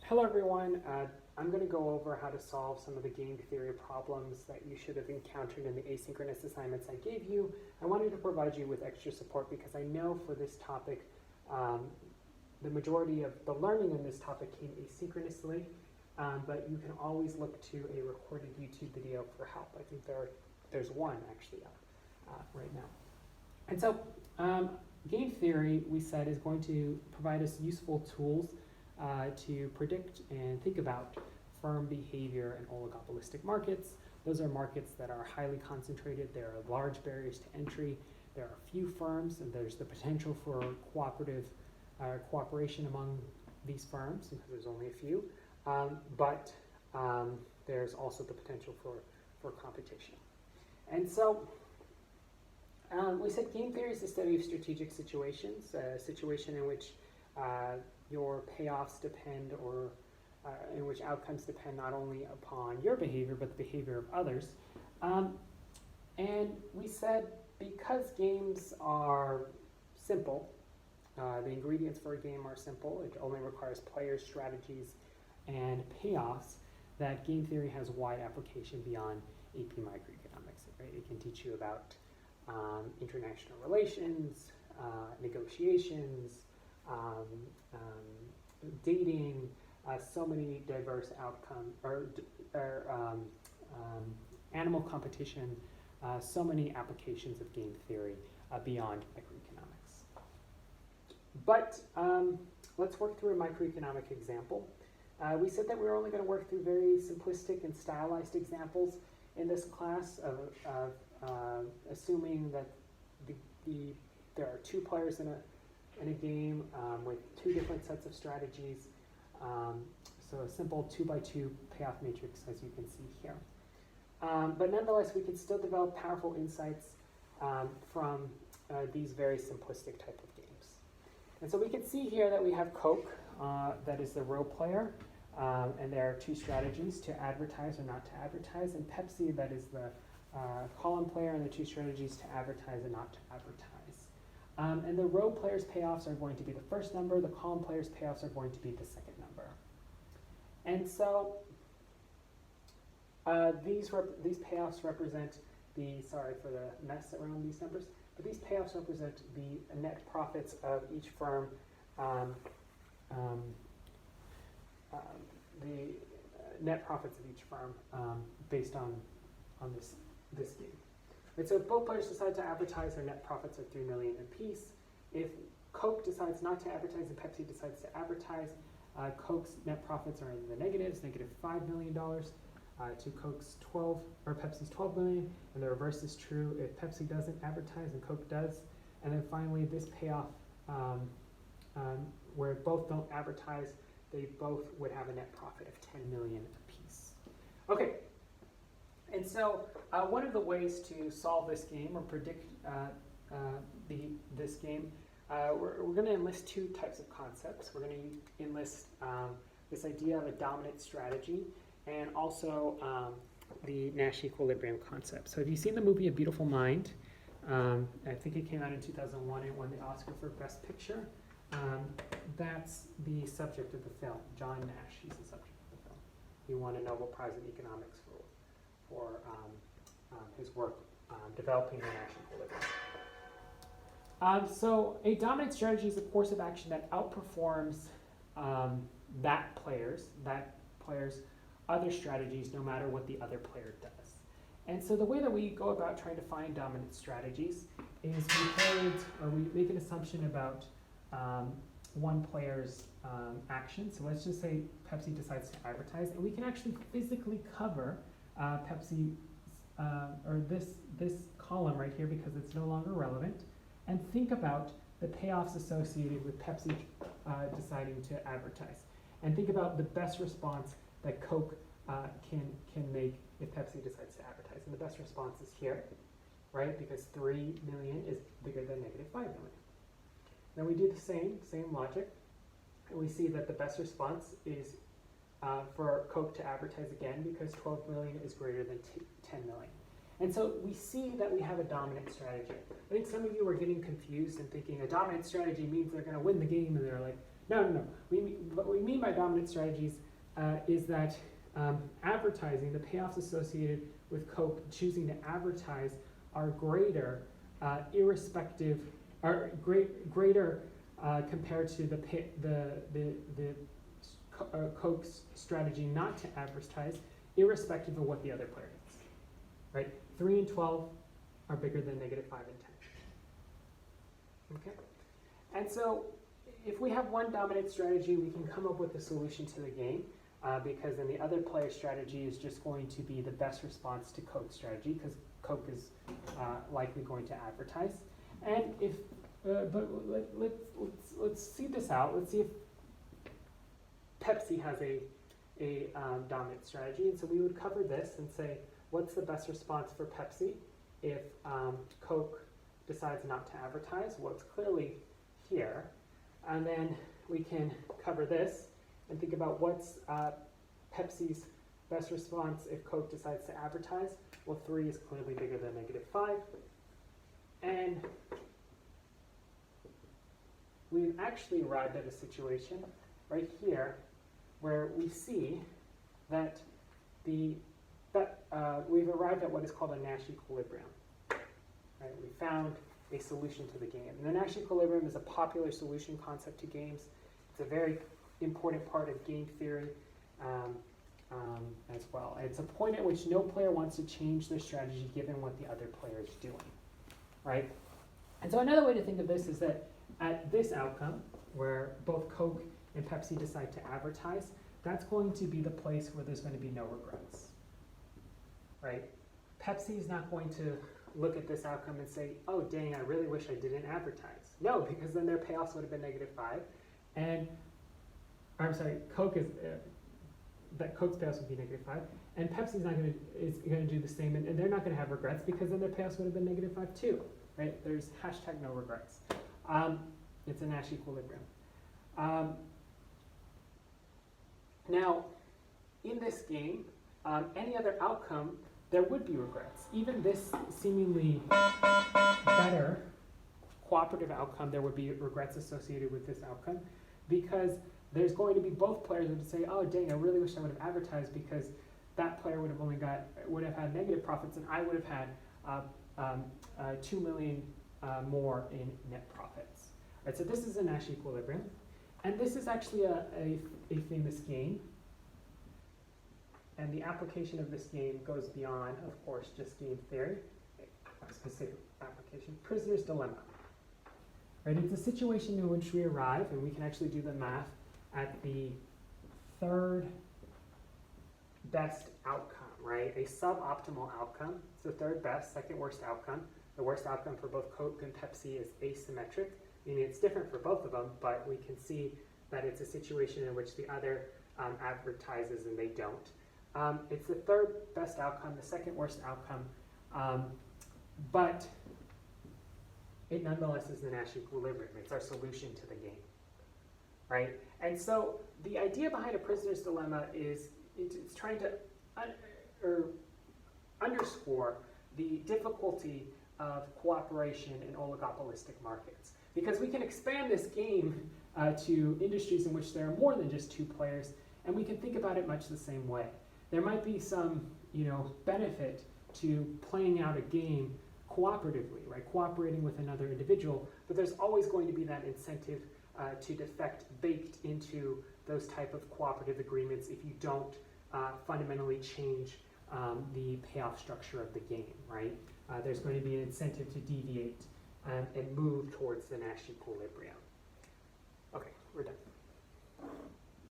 Hello everyone, I'm going to go over how to solve some of the game theory problems that you should have encountered in the asynchronous assignments I gave you. I wanted to provide you with extra support because I know for this topic, the majority of the learning in this topic came asynchronously, but you can always look to a recorded YouTube video for help. I think there's one actually up right now. And so game theory, we said, is going to provide us useful tools to predict and think about firm behavior in oligopolistic markets. Those are markets that are highly concentrated. There are large barriers to entry. There are few firms, and there's the potential for cooperation among these firms because there's only a few. But there's also the potential for competition. And so we said game theory is the study of strategic situations, a situation in which your payoffs depend or in which outcomes depend not only upon your behavior but the behavior of others. And we said because games are simple, the ingredients for a game are simple, it only requires players, strategies, and payoffs, that game theory has wide application beyond AP microeconomics. Right? It can teach you about international relations, negotiations, dating, so many diverse outcomes, animal competition, so many applications of game theory beyond microeconomics. But let's work through a microeconomic example. We said that we were only going to work through very simplistic and stylized examples in this class of assuming that there are two players in a game with two different sets of strategies. So a simple 2x2 payoff matrix, as you can see here. But nonetheless, we can still develop powerful insights from these very simplistic type of games. And so we can see here that we have Coke, that is the row player, and there are two strategies, to advertise or not to advertise, and Pepsi, that is the column player, and the two strategies to advertise and not to advertise. And the row player's payoffs are going to be the first number, the column player's payoffs are going to be the second number. And so these payoffs represent sorry for the mess around these numbers, but these payoffs represent the net profits of each firm, the net profits of each firm based on this game. And so if both players decide to advertise, their net profits are $3 million apiece. If Coke decides not to advertise and Pepsi decides to advertise, Coke's net profits are in the negatives, negative $5 million to Coke's 12 or Pepsi's 12 million, and the reverse is true if Pepsi doesn't advertise and Coke does. And then finally, this payoff where both don't advertise, they both would have a net profit of 10 million apiece. Okay. And so one of the ways to solve this game or predict this game, we're going to enlist two types of concepts. We're going to enlist this idea of a dominant strategy and also the Nash Equilibrium concept. So have you seen the movie A Beautiful Mind? I think it came out in 2001 and won the Oscar for Best Picture. That's the subject of the film. John Nash, he's the subject of the film. He won a Nobel Prize in Economics for his work developing the Nash Equilibrium. So a dominant strategy is a course of action that outperforms that player's other strategies, no matter what the other player does. And so the way that we go about trying to find dominant strategies is we make an assumption about one player's action. So let's just say Pepsi decides to advertise, and we can actually physically cover Pepsi, or this column right here because it's no longer relevant, and think about the payoffs associated with Pepsi deciding to advertise. And think about the best response that Coke can make if Pepsi decides to advertise. And the best response is here, right? Because 3 million is bigger than negative 5 million. Then we do the same logic, and we see that the best response is for Coke to advertise again because 12 million is greater than 10 million. And so we see that we have a dominant strategy. I think some of you are getting confused and thinking a dominant strategy means they're going to win the game, and they're like, No. What we mean by dominant strategies is that advertising, the payoffs associated with Coke choosing to advertise are greater, irrespective, are greater compared to the Coke's strategy not to advertise, irrespective of what the other player does. Right? 3 and 12 are bigger than -5 and 10. Okay? And so if we have one dominant strategy, we can come up with a solution to the game, because then the other player's strategy is just going to be the best response to Coke's strategy, because Coke is likely going to advertise. And if, but let's see this out. Let's see if Pepsi has a dominant strategy. And so we would cover this and say, what's the best response for Pepsi if Coke decides not to advertise? Well, it's clearly here. And then we can cover this and think about what's Pepsi's best response if Coke decides to advertise. Well, 3 is clearly bigger than -5. And we've actually arrived at a situation right here where we see that we've arrived at what is called a Nash Equilibrium. Right? We found a solution to the game. And the Nash Equilibrium is a popular solution concept to games. It's a very important part of game theory as well. It's a point at which no player wants to change their strategy given what the other player is doing, right? And so another way to think of this is that at this outcome, where both Coke and Pepsi decide to advertise, that's going to be the place where there's going to be no regrets, right? Pepsi is not going to look at this outcome and say, oh, dang, I really wish I didn't advertise. No, because then their payoffs would have been -5. And, I'm sorry, Coke's payoffs would be -5. And Pepsi's is going to do the same, and they're not going to have regrets because then their payoffs would have been -5 too, right? There's #no regrets. It's a Nash equilibrium. Now, in this game, any other outcome, there would be regrets. Even this seemingly better cooperative outcome, there would be regrets associated with this outcome because there's going to be both players would say, oh, dang, I really wish I would have advertised because that player would have had negative profits and I would have had 2 million more in net profits. Right, so this is a Nash equilibrium. And this is actually a famous game. And the application of this game goes beyond, of course, just game theory, a specific application. Prisoner's dilemma. Right, it's a situation in which we arrive, and we can actually do the math, at the third best outcome, right? A suboptimal outcome. It's the third best, second worst outcome. The worst outcome for both Coke and Pepsi is asymmetric, meaning it's different for both of them, but we can see that it's a situation in which the other advertises and they don't. It's the third best outcome, the second worst outcome, but it nonetheless is the Nash equilibrium. It's our solution to the game, right? And so the idea behind a prisoner's dilemma is it's trying to underscore the difficulty of cooperation in oligopolistic markets. Because we can expand this game to industries in which there are more than just 2 players, and we can think about it much the same way. There might be some, benefit to playing out a game cooperatively, right? Cooperating with another individual, but there's always going to be that incentive to defect baked into those type of cooperative agreements if you don't fundamentally change the payoff structure of the game, right? There's going to be an incentive to deviate and move towards the Nash equilibrium. Okay, we're done.